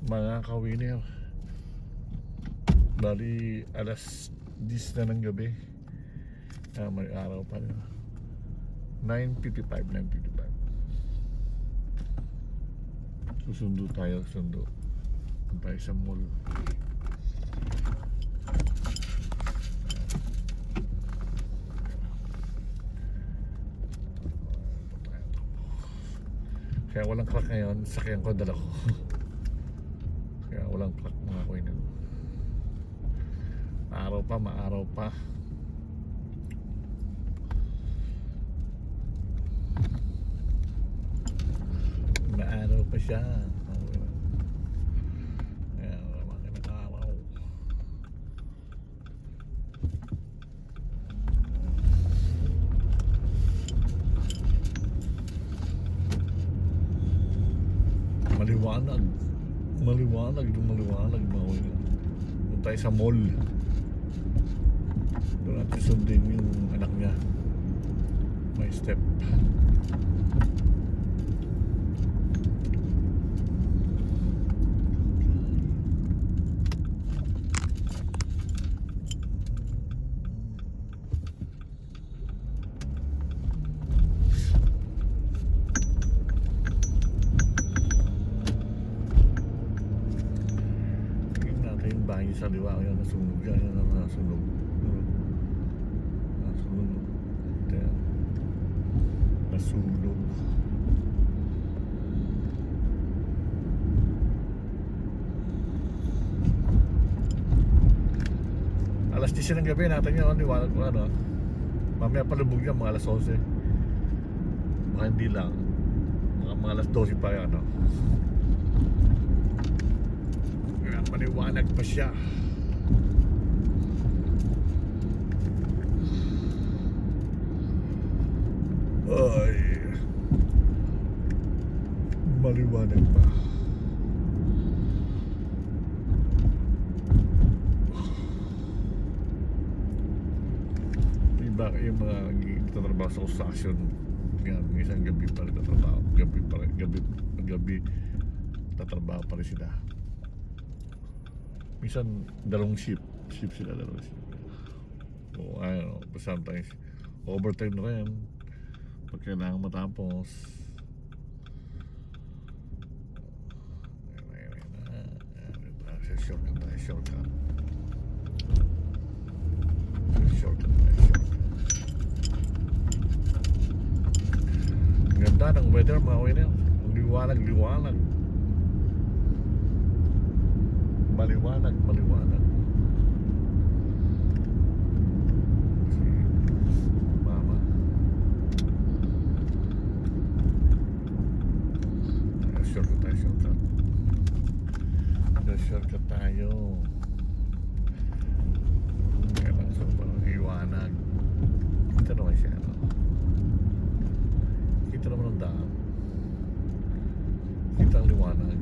Mga kawiner, bali alas 10 na ng gabi. May araw pa rin. 9:55. Susundo tayo sa mall. Kaya walang crack ngayon, sakyan ko, dala ko. Kaya walang crack mga kuinan. Maaraw pa. Maaraw pa siya. Kaya wala kinakaaraw. Maliwanag mga kuinan. Doon tayo sa mall. Doon natin sundin yung anak niya. May step. Bahay sa liwa, yun nasunog yan, nasunog. Alas 10 ng gabi natin yun, liwanag ko ano. Mamaya palubog yan, mga alas 11. Baka hindi lang, mga alas 12 pa yan, ano. Maliwanag pa siya. Ay, maliwanag pa. Iba yung mga nagtatrabaho sa construction. Yan, isang gabi pa rin tatrabaho. Gabi tatrabaho pa rin sila. Minsan dalawang shift sila, dalawang shift. O ano, sometimes overtime na rin pag kailangan matapos. Shortcut. Ganda ng weather mga winner. Liwanag. Maliwanag. Si Mama. Shortcut tayo. Kailangan sa parang liwanag. Kita naman siya, no? Kita naman ang daan. Kita ang liwanag.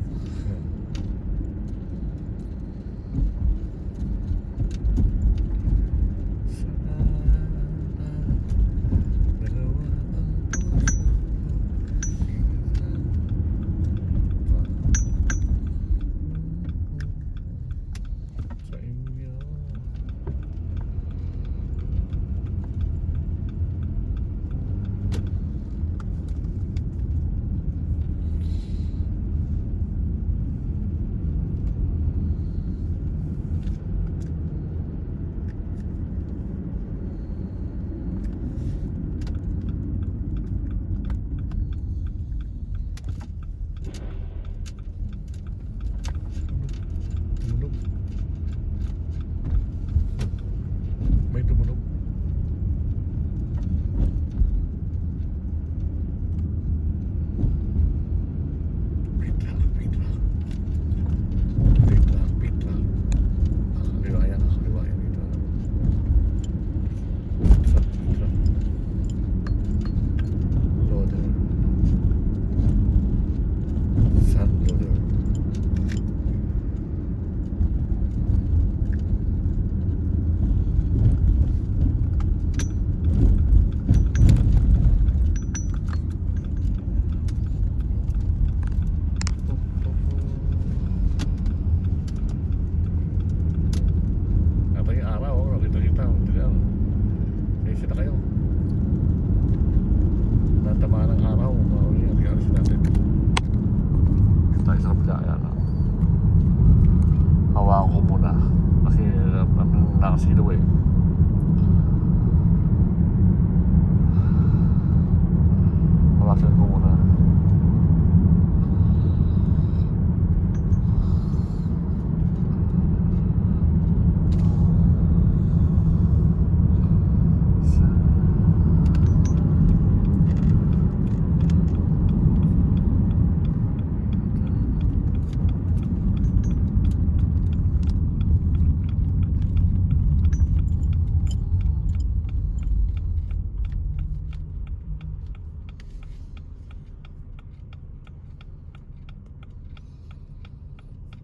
tayo sa kabila. Ayan, hawakan ko muna kasi nakasilaw eh. Hawakan ko muna.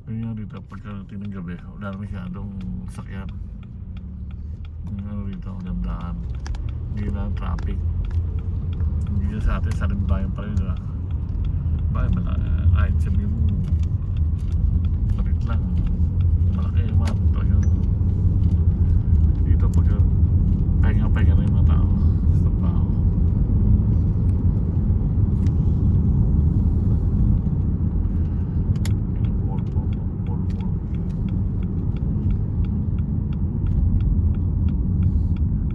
Yun nga dito, pagkarating ng gabi, wala na masyadong sakyan. Yung ano dito, gandaan. Hindi na ang traffic. Hindi na sa atin, sa limbayan pa rin, diba? Bakit kahit sabihin mo, malit lang, malaki man. Talagang dito pagka pahinga-pahinga na yung mga tao sa trabaho.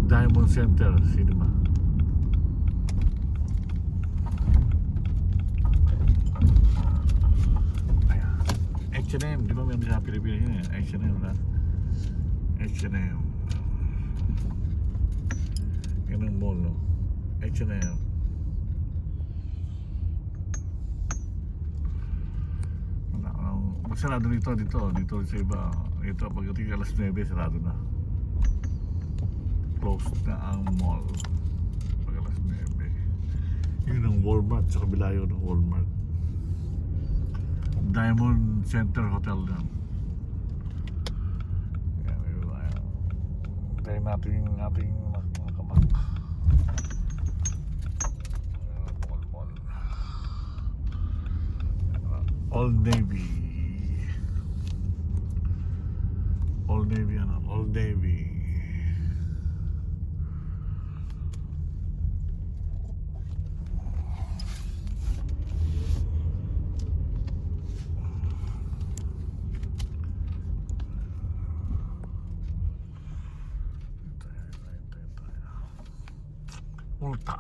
Diamond Center Cinema. Ayan. H&M, di ba meron sa Pilipinas yun eh? H&M na. H&M. Yan ang mall, no? H&M. Magsarado dito sa iba. Ito, pagdating alas 9, sarado na. Close na ang mall pag alas 9. Yun ang Walmart, sa kabila yun ang Walmart. Diamond Center Hotel yan. Tayo natin yung ating mga kamak. Mall. Old Navy. Old Navy, ano? Old Navy. Multa.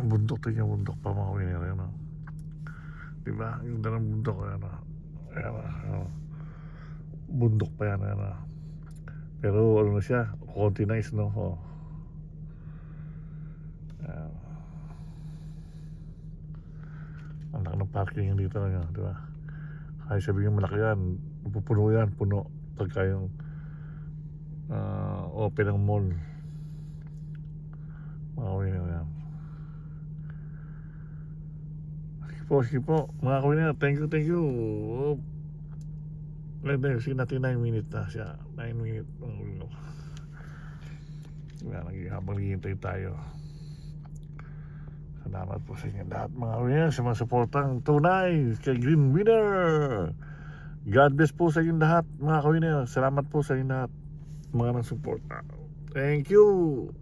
Bundok, tingnan bundok pa mga winner yan, no? Diba? Yung dalang bundok yan, no? Ayan, bundok pa yan, no? Pero ano na siya, konti na is, no? Oh. Ayan. Ang laki ng parking yan dito, no? Diba? Kaya sabihin malaki yan, pupuno yan, puno pagka yung open ang mall. Mga winner yan. Sige po, mga kawin na, thank you. Sige natin 9 minutes na siya. 9 minutes. Habang naghihintay tayo. Salamat po sa inyo lahat mga kawin sa mga supportang tunay kay Green Winner. God bless po sa inyo lahat mga kawin. Salamat po sa inyo lahat mga nang suporta. Thank you.